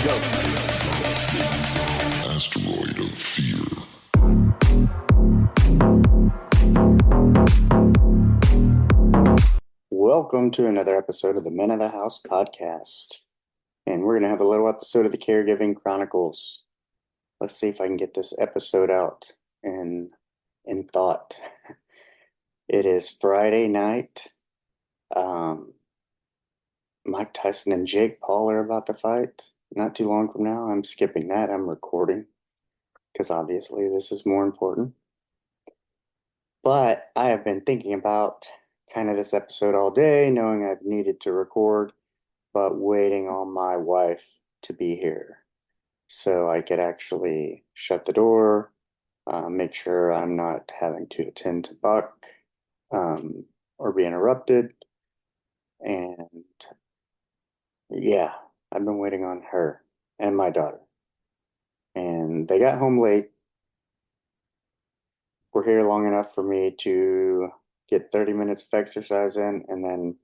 Asteroid of fear. Welcome to another episode of the Men of the House podcast. And we're going to have a little episode of the Caregiving Chronicles. Let's see if I can get this episode out in thought. It is Friday night. Mike Tyson and Jake Paul are about to fight. Not too long from now. I'm skipping that. I'm recording because obviously this is more important. But I have been thinking about kind of this episode all day, knowing I've needed to record, but waiting on my wife to be here so I could actually shut the door, make sure I'm not having to attend to Buck or be interrupted. And yeah, I've been waiting on her and my daughter. And they got home late. We're here long enough for me to get 30 minutes of exercise in, and then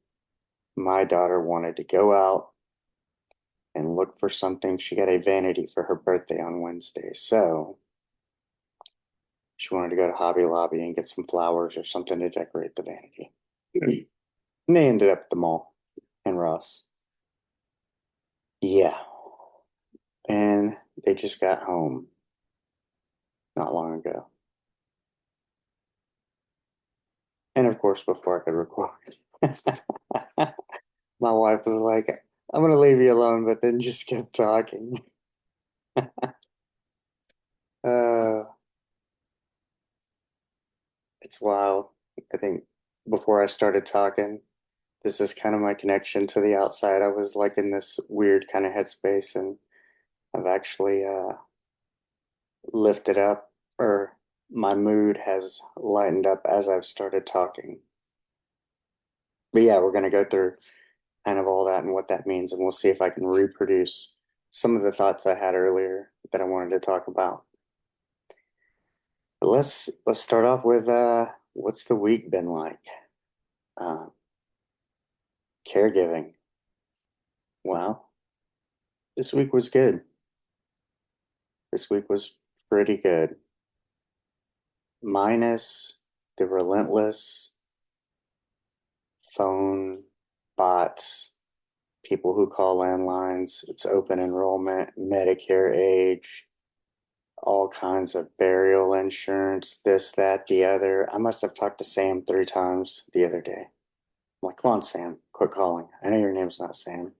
my daughter wanted to go out and look for something. She got a vanity for her birthday on Wednesday, so she wanted to go to Hobby Lobby and get some flowers or something to decorate the vanity. And they ended up at the mall and Ross. Yeah. And they just got home not long ago. And of course, before I could record, my wife was like, I'm going to leave you alone, but then just kept talking. uh, it's wild. I think before I started talking, this is kind of my connection to the outside. I was like in this weird kind of headspace, and I've actually lifted up, or my mood has lightened up as I've started talking. But yeah, we're going to go through kind of all that and what that means, and we'll see if I can reproduce some of the thoughts I had earlier that I wanted to talk about. But let's start off with what's the week been like? Uh, Caregiving. Well, this week was good. This week was pretty good. Minus the relentless phone bots, people who call landlines, it's open enrollment, Medicare age, all kinds of burial insurance, this, that, the other. I must have talked to Sam 3 times the other day. I'm like, come on, Sam, quit calling. I know your name's not Sam.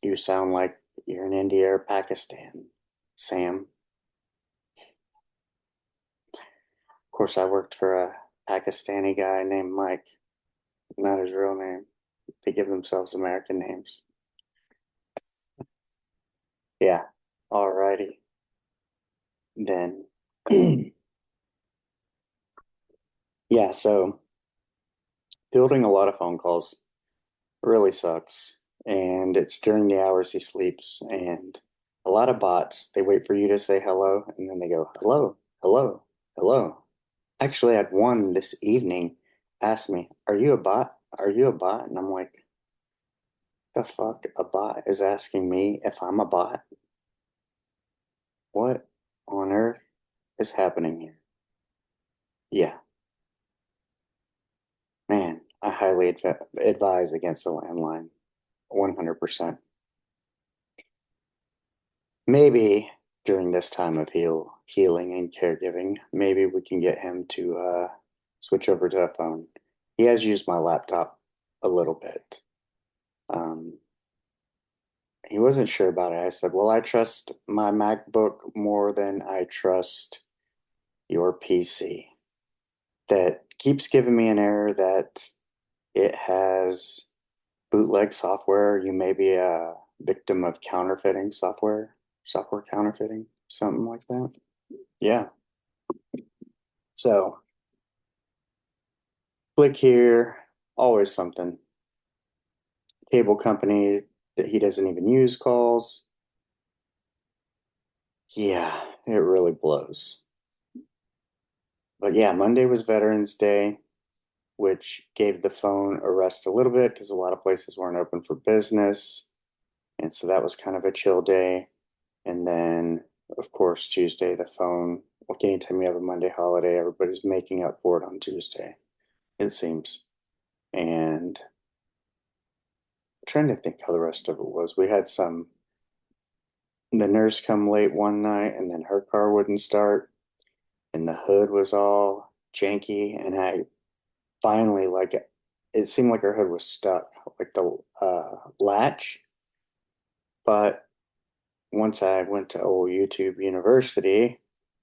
You sound like you're in India or Pakistan, Sam. Of course, I worked for a Pakistani guy named Mike, not his real name. They give themselves American names. Yeah, alrighty. Then, yeah, so building a lot of phone calls really sucks. And it's during the hours he sleeps. And a lot of bots, they wait for you to say hello and then they go, hello, hello, hello. Actually, I had one this evening ask me, are you a bot? Are you a bot? And I'm like, the fuck? A bot is asking me if I'm a bot? What on earth is happening here? Yeah, man, I highly advise against the landline. 100%. Maybe during this time of healing and caregiving, maybe we can get him to switch over to a phone. He has used my laptop a little bit. Um, he wasn't sure about it. I said, well, I trust my MacBook more than I trust your PC. That keeps giving me an error that it has bootleg software. You may be a victim of counterfeiting software counterfeiting, something like that. Yeah. So click here, always something. Cable company that he doesn't even use calls. Yeah, it really blows. But yeah, Monday was Veterans Day, which gave the phone a rest a little bit because a lot of places weren't open for business. And so that was kind of a chill day. And then, of course, Tuesday, the phone. Like anytime you have a Monday holiday, everybody's making up for it on Tuesday, it seems. And I'm trying to think how the rest of it was. We had the nurse come late one night and then her car wouldn't start and the hood was all janky. And I finally, like, it seemed like her hood was stuck, like the latch. But once I went to old YouTube University,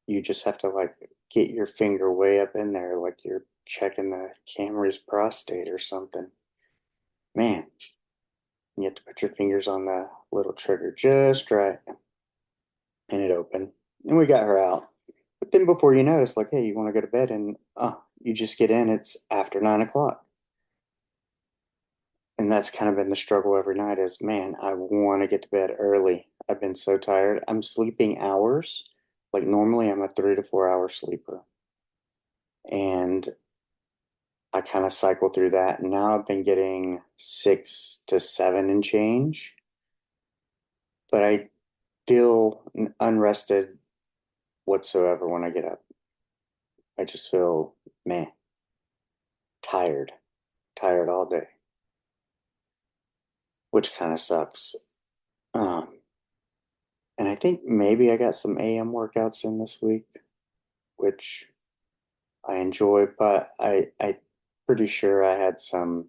you just have to like get your finger way up in there, like you're checking the camera's prostate or something. Man, you have to put your fingers on the little trigger just right, and it opened. And we got her out. But then before you know, it's like, hey, you want to go to bed? And you just get in, it's after 9 o'clock. And that's kind of been the struggle every night is, man, I want to get to bed early. I've been so tired. I'm sleeping hours. Like normally I'm a 3 to 4 hour sleeper. And I kind of cycle through that. And now I've been getting 6 to 7 and change, but I feel unrested whatsoever when I get up. I just feel, man, tired, tired all day, which kind of sucks. Um, and I think maybe I got some AM workouts in this week, which I enjoy, but I pretty sure I had some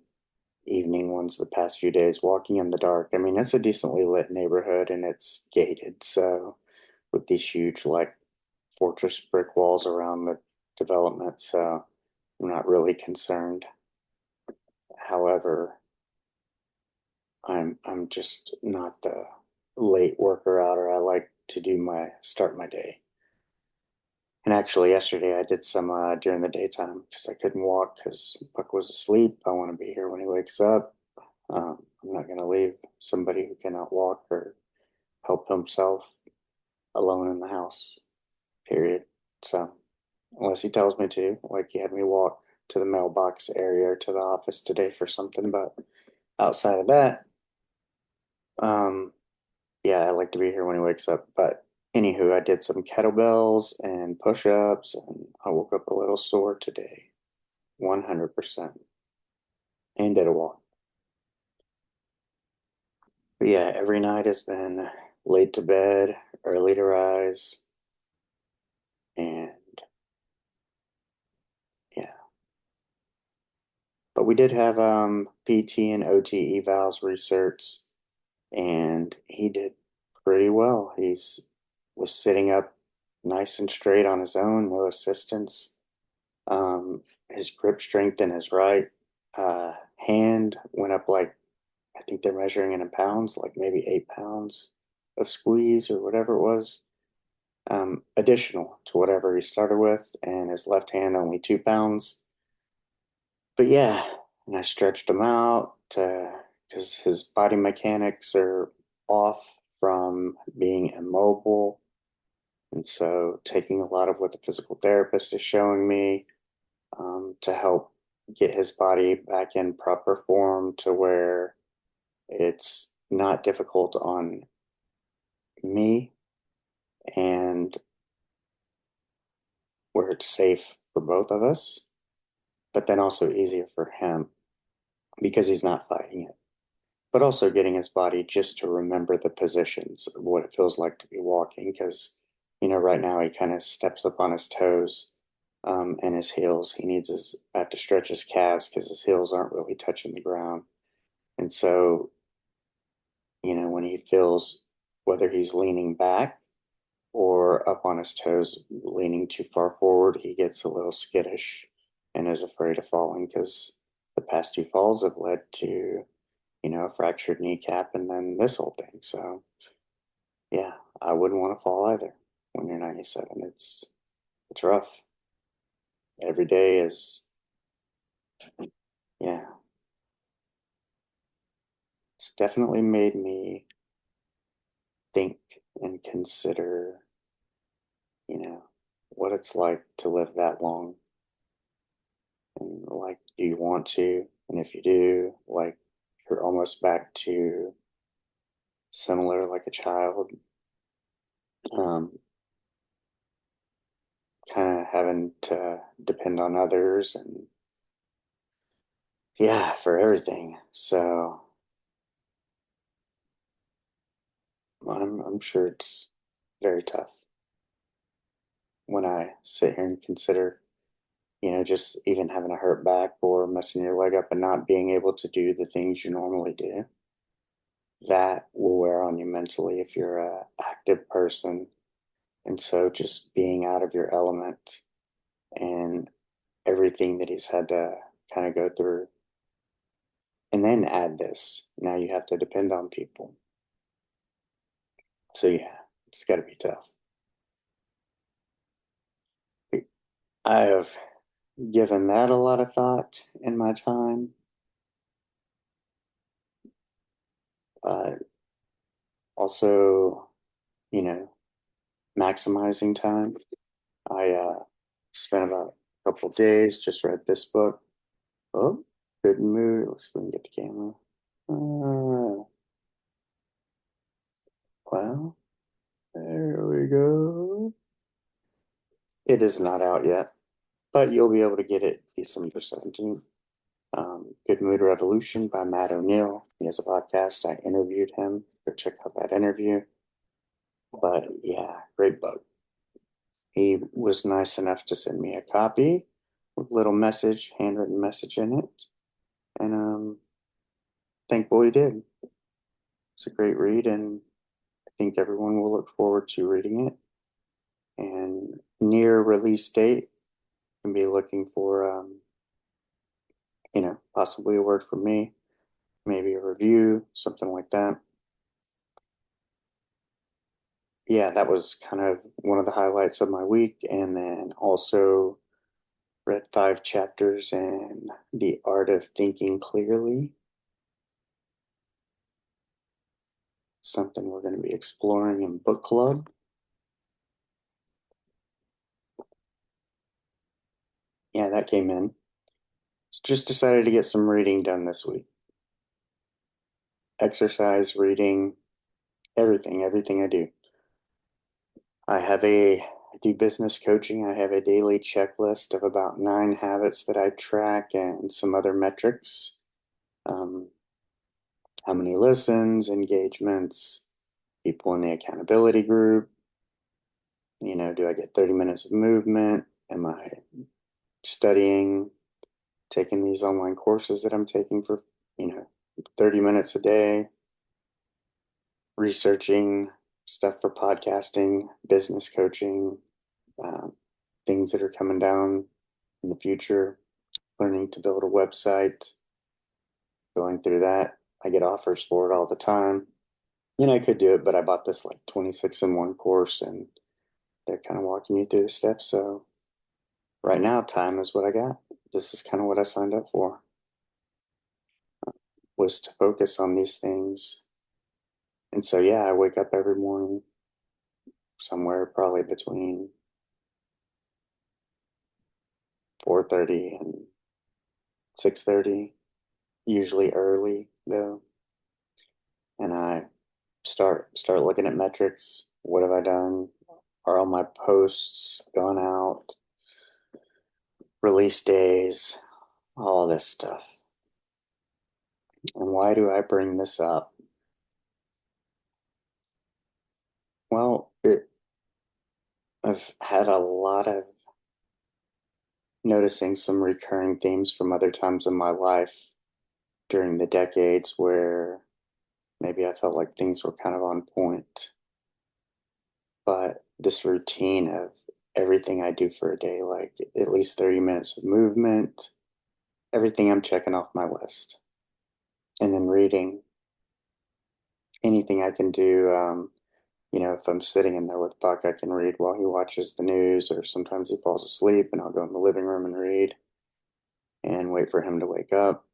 evening ones the past few days walking in the dark. I mean, it's a decently lit neighborhood and it's gated, so with these huge like fortress brick walls around the development, so I'm not really concerned. However, I'm just not the late worker outer. I like to do my start my day. And actually, yesterday I did some during the daytime because I couldn't walk because Buck was asleep. I want to be here when he wakes up. I'm not going to leave somebody who cannot walk or help himself alone in the house, period. So, unless he tells me to, like he had me walk to the mailbox area or to the office today for something, but outside of that, um, yeah, I like to be here when he wakes up. But anywho, I did some kettlebells and push-ups, and I woke up a little sore today, 100%, and did a walk. But yeah, every night has been late to bed, early to rise, and yeah. But we did have PT and OT evals research, and he did pretty well. He's was sitting up nice and straight on his own, no assistance. His grip strength in his right hand went up like I think they're measuring it in pounds, like maybe 8 pounds of squeeze or whatever it was, additional to whatever he started with, and his left hand only 2 pounds. But yeah, and I stretched him out because his body mechanics are off from being immobile. And so taking a lot of what the physical therapist is showing me to help get his body back in proper form to where it's not difficult on me and where it's safe for both of us, but then also easier for him because he's not fighting it. But also getting his body just to remember the positions of what it feels like to be walking. Because, right now he kind of steps up on his toes and his heels. I have to stretch his calves because his heels aren't really touching the ground. And so, when he feels whether he's leaning back or up on his toes, leaning too far forward, he gets a little skittish and is afraid of falling because the past two falls have led to a fractured kneecap and then this whole thing. So, yeah, I wouldn't want to fall either when you're 97. It's rough. Every day is, yeah, it's definitely made me think and consider, you know, what it's like to live that long. And like, do you want to? And if you do, like, you're almost back to similar like a child. Um, kind of having to depend on others and yeah, for everything. So I'm sure it's very tough when I sit here and consider, just even having a hurt back or messing your leg up and not being able to do the things you normally do. That will wear on you mentally if you're a active person. And so just being out of your element and everything that he's had to kind of go through. And then add this. Now you have to depend on people. So yeah, it's got to be tough. I have given that a lot of thought in my time, but also, you know, maximizing time. I spent about a couple of days, just read this book. Oh, good mood. Let's go and get the camera. Well, there we go. It is not out yet, but you'll be able to get it December 17th. Good Mood Revolution by Matt O'Neill. He has a podcast. I interviewed him. Go check out that interview. But yeah, great book. He was nice enough to send me a copy with a little message, handwritten message in it. And thankful he did. It's a great read, and I think everyone will look forward to reading it. And near release date, can be looking for, possibly a word from me, maybe a review, something like that. Yeah, that was kind of one of the highlights of my week. And then also read 5 chapters in The Art of Thinking Clearly, something we're going to be exploring in book club. Yeah, that came in. Just decided to get some reading done this week. Exercise, reading, everything I do. I do business coaching. I have a daily checklist of about 9 habits that I track and some other metrics. Um, how many listens, engagements, people in the accountability group. Do I get 30 minutes of movement? Am I studying, taking these online courses that I'm taking for, you know, 30 minutes a day, researching stuff for podcasting, business coaching, um, things that are coming down in the future, learning to build a website, going through that. I get offers for it all the time. I could do it, but I bought this like 26 in one course and they're kind of walking you through the steps. So right now, time is what I got. This is kind of what I signed up for, was to focus on these things. And so, yeah, I wake up every morning somewhere probably between 4:30 and 6:30, usually early though. And I start looking at metrics. What have I done? Are all my posts gone out? Release days, all this stuff. And why do I bring this up? Well, I've had a lot of noticing some recurring themes from other times in my life during the decades where maybe I felt like things were kind of on point. But this routine of everything I do for a day, like at least 30 minutes of movement, everything I'm checking off my list. And then reading anything I can do. If I'm sitting in there with Buck, I can read while he watches the news, or sometimes he falls asleep and I'll go in the living room and read and wait for him to wake up.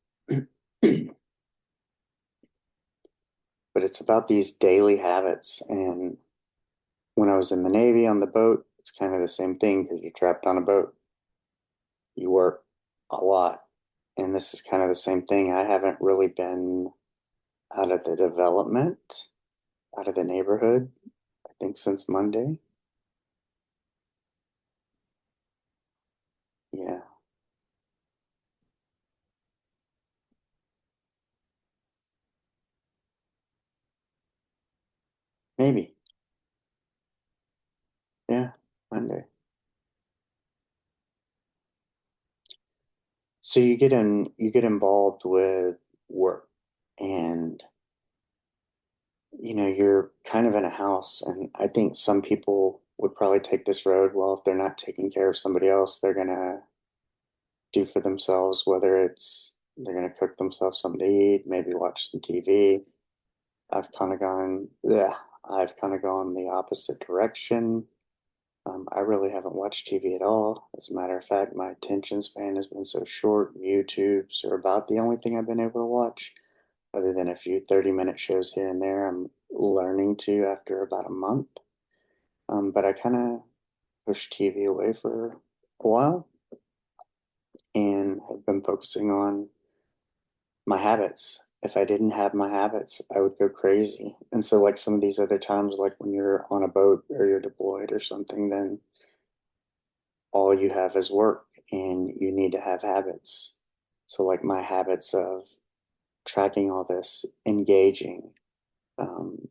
But it's about these daily habits. And when I was in the Navy on the boat, it's kind of the same thing because you're trapped on a boat. You work a lot. And this is kind of the same thing. I haven't really been out of the development. out of the neighborhood, I think since Monday. Yeah, maybe. Yeah, Monday. So you get involved with work and you're kind of in a house, and I think some people would probably take this road. Well, if they're not taking care of somebody else, they're gonna do for themselves, whether it's they're gonna cook themselves something to eat, maybe watch some TV. I've kind of gone, yeah, I've kind of gone the opposite direction. I really haven't watched TV at all. As a matter of fact, my attention span has been so short. YouTube's are about the only thing I've been able to watch, other than a few 30-minute shows here and there. I'm learning to after about a month. But I kind of pushed TV away for a while and have been focusing on my habits. If I didn't have my habits, I would go crazy. And so, like some of these other times, like when you're on a boat or you're deployed or something, then all you have is work and you need to have habits. So, like my habits of tracking all this, engaging, um,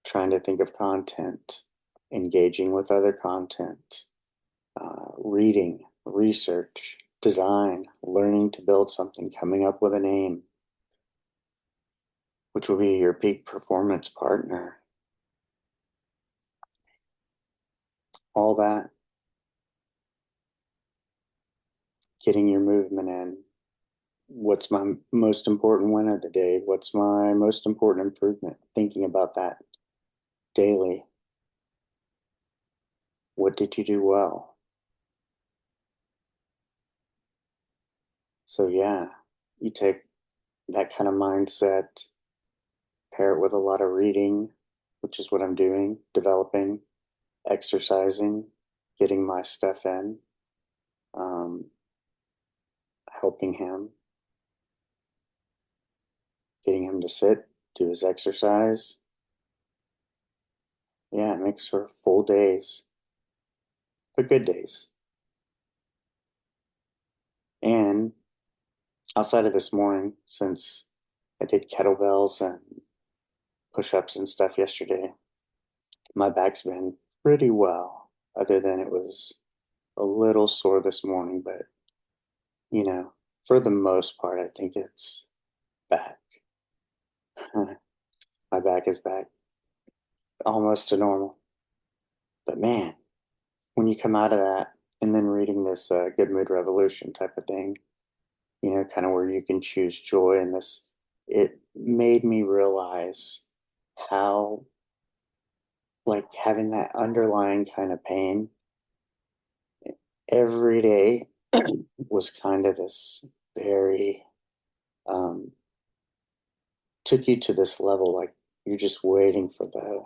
trying to think of content, engaging with other content, reading, research, design, learning to build something, coming up with a name, which will be your peak performance partner. All that, getting your movement in. What's my most important win of the day? What's my most important improvement? Thinking about that daily. What did you do well? So, yeah, you take that kind of mindset, pair it with a lot of reading, which is what I'm doing, developing, exercising, getting my stuff in, um, helping him, getting him to sit, do his exercise. Yeah, it makes for full days, but good days. And outside of this morning, since I did kettlebells and push ups and stuff yesterday, my back's been pretty well, other than it was a little sore this morning. But, for the most part, I think it's back. My back is back almost to normal. But man, when you come out of that and then reading this Good Mood Revolution type of thing, kind of where you can choose joy in this, it made me realize how, like, having that underlying kind of pain every day was kind of this very, um, took you to this level, like you're just waiting for the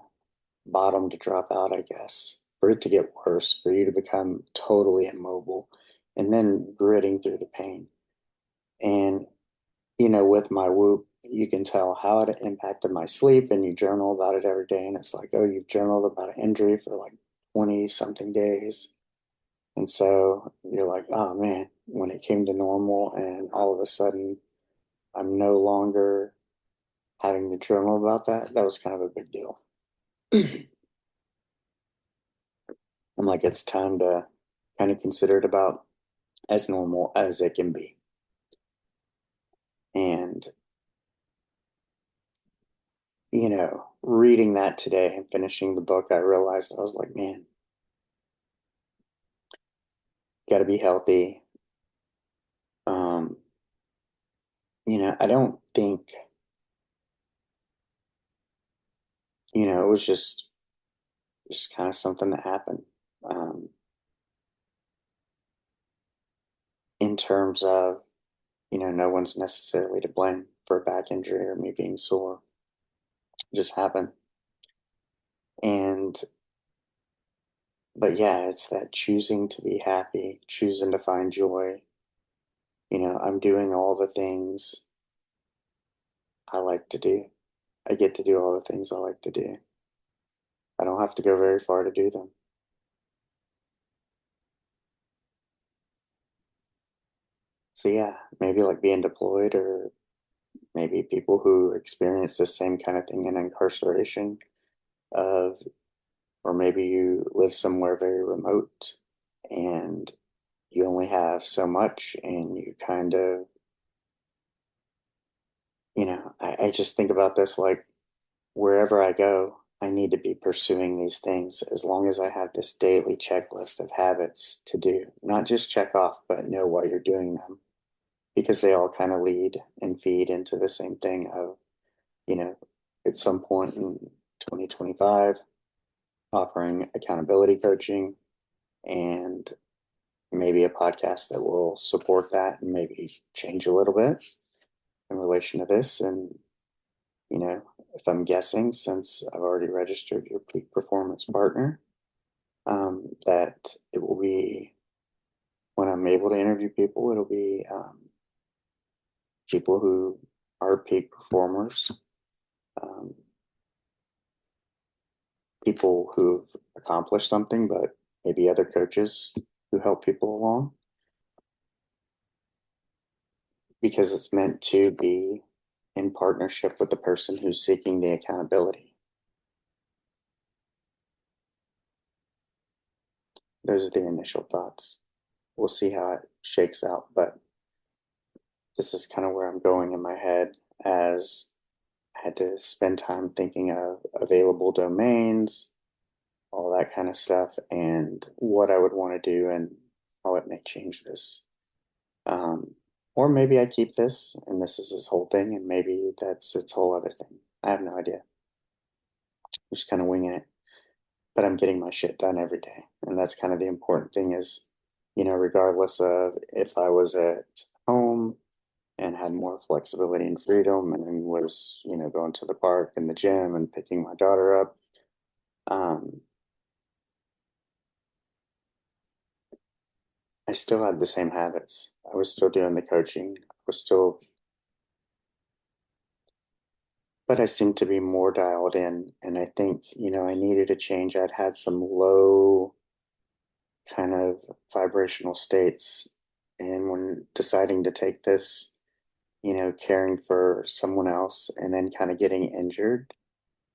bottom to drop out, I guess, for it to get worse, for you to become totally immobile, and then gritting through the pain. And, with my whoop, you can tell how it impacted my sleep, and you journal about it every day. And it's like, oh, you've journaled about an injury for like 20 something days. And so you're like, oh man, when it came to normal, and all of a sudden I'm no longer having to journal about that, that was kind of a big deal. I'm like, it's time to kind of consider it about as normal as it can be. And, reading that today and finishing the book, I realized I was like, man, got to be healthy. Um, I don't think, it was just kind of something that happened. Um, in terms of, no one's necessarily to blame for a back injury or me being sore. It just happened. And, but yeah, it's that choosing to be happy, choosing to find joy. I'm doing all the things I like to do. I get to do all the things I like to do. I don't have to go very far to do them. So yeah, maybe like being deployed or maybe people who experience the same kind of thing in incarceration of, or maybe you live somewhere very remote and you only have so much and you kind of, I just think about this like wherever I go, I need to be pursuing these things as long as I have this daily checklist of habits to do, not just check off, but know why you're doing them because they all kind of lead and feed into the same thing of, you know, at some point in 2025, offering accountability coaching and maybe a podcast that will support that and maybe change a little bit in relation to this. And, if I'm guessing, since I've already registered your peak performance partner, that it will be when I'm able to interview people, it'll be people who are peak performers, um, people who've accomplished something, but maybe other coaches who help people along because it's meant to be in partnership with the person who's seeking the accountability. Those are the initial thoughts. We'll see how it shakes out, but this is kind of where I'm going in my head as I had to spend time thinking of available domains, all that kind of stuff, and what I would want to do and how it may change this. Um, or maybe I keep this and this is this whole thing, and maybe that's its whole other thing. I have no idea. I'm just kind of winging it, but I'm getting my shit done every day. And that's kind of the important thing is, regardless of if I was at home and had more flexibility and freedom and was, going to the park and the gym and picking my daughter up, um, I still had the same habits. I was still doing the coaching. I was still, but I seemed to be more dialed in. And I think, I needed a change. I'd had some low kind of vibrational states. And when deciding to take this, caring for someone else and then kind of getting injured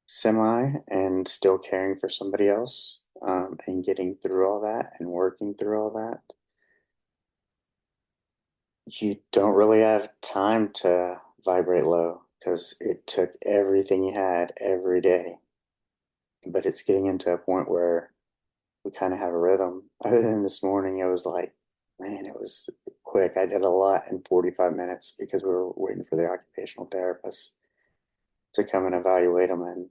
semi and still caring for somebody else, and getting through all that and working through all that, you don't really have time to vibrate low because it took everything you had every day. But it's getting into a point where we kind of have a rhythm. Other than this morning, it was like, man, it was quick. I did a lot in 45 minutes because we were waiting for the occupational therapist to come and evaluate them. And it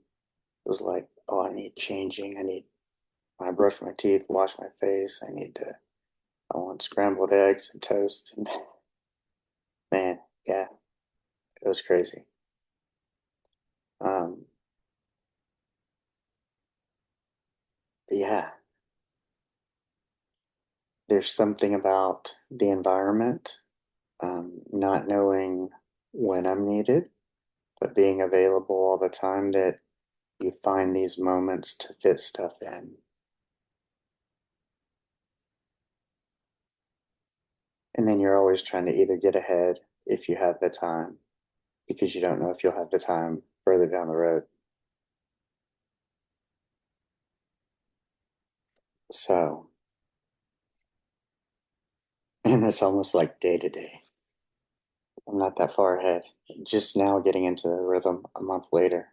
was like, oh, I need changing. I brush my teeth, wash my face. I want scrambled eggs and toast. And man, yeah, it was crazy. Um, yeah, there's something about the environment, not knowing when I'm needed, but being available all the time that you find these moments to fit stuff in. And then you're always trying to either get ahead if you have the time, because you don't know if you'll have the time further down the road. So, and it's almost like day to day. I'm not that far ahead. Just now getting into the rhythm a month later,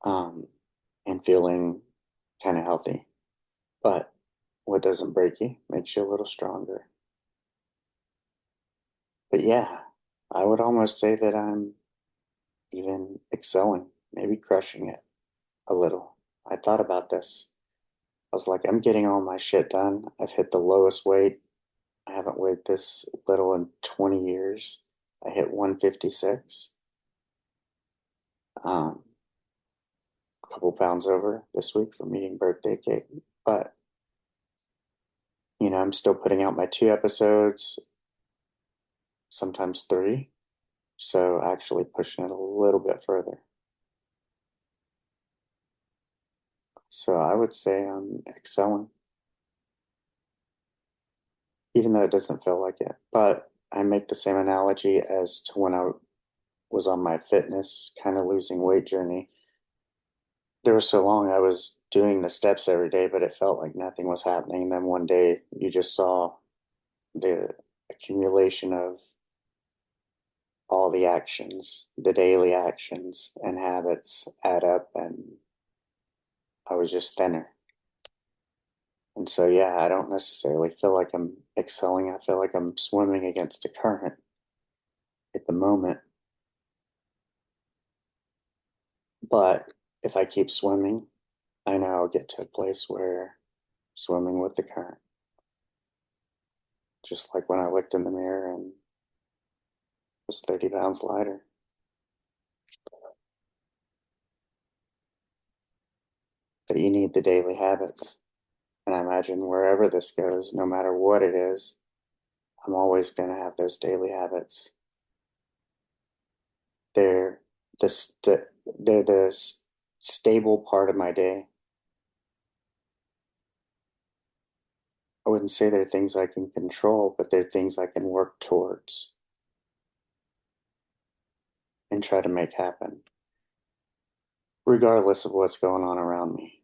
um, and feeling kind of healthy. But what doesn't break you makes you a little stronger. But yeah, I would almost say that I'm even excelling, maybe crushing it a little. I thought about this. I was like, I'm getting all my shit done. I've hit the lowest weight. I haven't weighed this little in 20 years. I hit 156. Um, a couple pounds over this week from eating birthday cake. But, I'm still putting out my 2 episodes, sometimes 3. So actually pushing it a little bit further. So I would say I'm excelling, even though it doesn't feel like it. But I make the same analogy as to when I was on my fitness, kind of losing weight journey. There was so long I was doing the steps every day, but it felt like nothing was happening. And then one day you just saw the accumulation of all the actions, the daily actions and habits add up, and I was just thinner. And so, yeah, I don't necessarily feel like I'm excelling. I feel like I'm swimming against a current at the moment. But if I keep swimming, I know I'll get to a place where I'm swimming with the current. Just like when I looked in the mirror and was 30 pounds lighter. But you need the daily habits. And I imagine wherever this goes, no matter what it is, I'm always going to have those daily habits. They're the they're the stable part of my day. I wouldn't say they're things I can control, but they're things I can work towards and try to make happen, regardless of what's going on around me.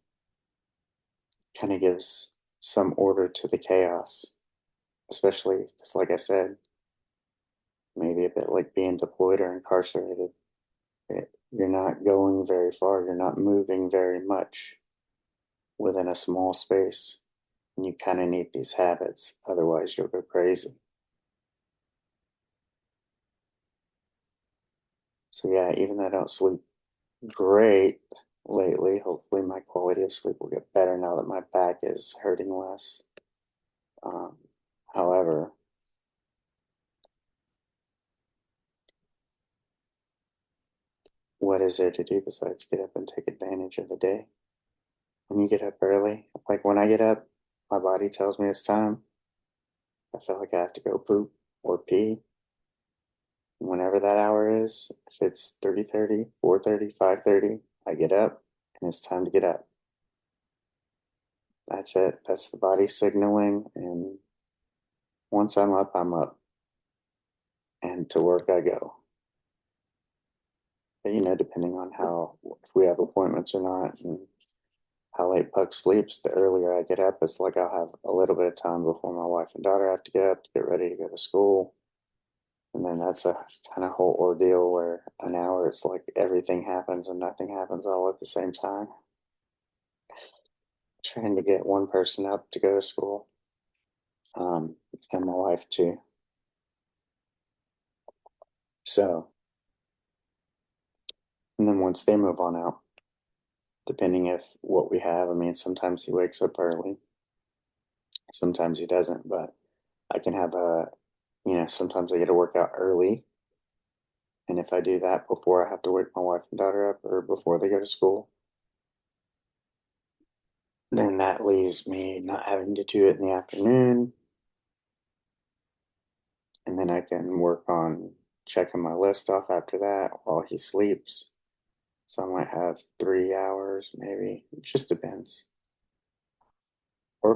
Kind of gives some order to the chaos, especially because, like I said, maybe a bit like being deployed or incarcerated. You're not going very far, you're not moving very much within a small space. And you kind of need these habits, otherwise, you'll go crazy. So, yeah, even though I don't sleep great lately, hopefully, my quality of sleep will get better now that my back is hurting less. Um, However, what is there to do besides get up and take advantage of the day? When you get up early, like when I get up, my body tells me it's time. I feel like I have to go poop or pee. Whenever that hour is, if it's 3:30, 4:30, 5:30, I get up and it's time to get up. That's it. That's the body signaling. And once I'm up, I'm up. And to work I go. But, depending on how, if we have appointments or not, and how late Puck sleeps, the earlier I get up, it's like I'll have a little bit of time before my wife and daughter have to get up to get ready to go to school. And then that's a kind of whole ordeal where an hour it's like everything happens and nothing happens all at the same time. Trying to get one person up to go to school, um, and my wife too. So, and then once they move on out, depending if what we have, I mean, sometimes he wakes up early, sometimes he doesn't, but I can have sometimes I get to work out early. And if I do that before I have to wake my wife and daughter up or before they go to school, then that leaves me not having to do it in the afternoon. And then I can work on checking my list off after that while he sleeps. So I might have 3 hours, maybe. It just depends. Or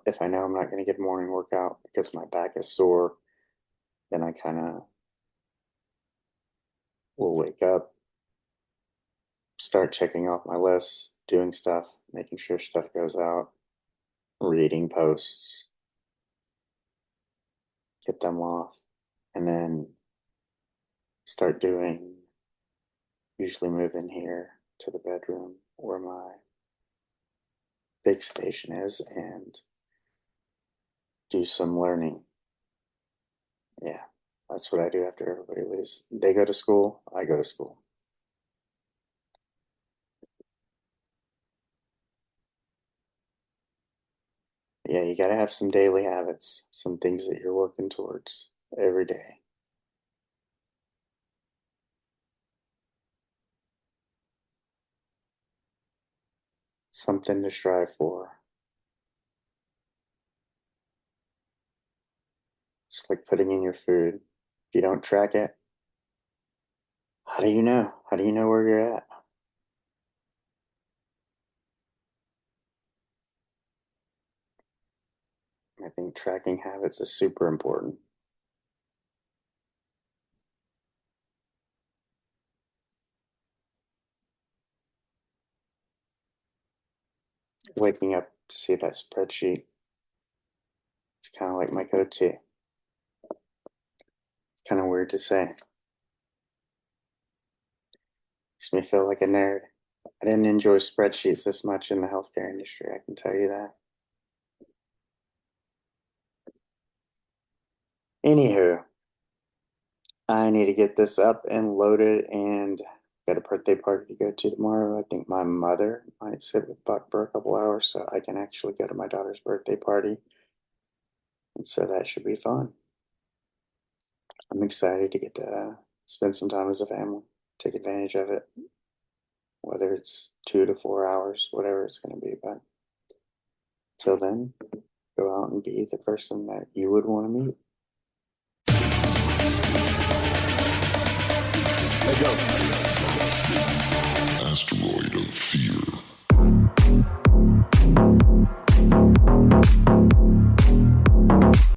if I know I'm not going to get a morning workout because my back is sore, then I kind of will wake up, start checking off my list, doing stuff, making sure stuff goes out, reading posts, get them off, and then start doing, usually move in here to the bedroom where my big station is and do some learning. Yeah, that's what I do after everybody leaves. They go to school, I go to school. Yeah, you got to have some daily habits, some things that you're working towards every day. Something to strive for. Just like putting in your food. If you don't track it, How do you know? How do you know where you're at? I think tracking habits is super important. Waking up to see that spreadsheet, it's kind of like my go-to. It's kind of weird to say. Makes me feel like a nerd. I didn't enjoy spreadsheets this much in the healthcare industry, I can tell you that. Anywho, I need to get this up and loaded and got a birthday party to go to tomorrow. I think my mother might sit with Buck for a couple hours so I can actually go to my daughter's birthday party. And so that should be fun. I'm excited to get to spend some time as a family, take advantage of it, whether it's 2 to 4 hours, whatever it's going to be. But till then, go out and be the person that you would want to meet. Asteroid of fear.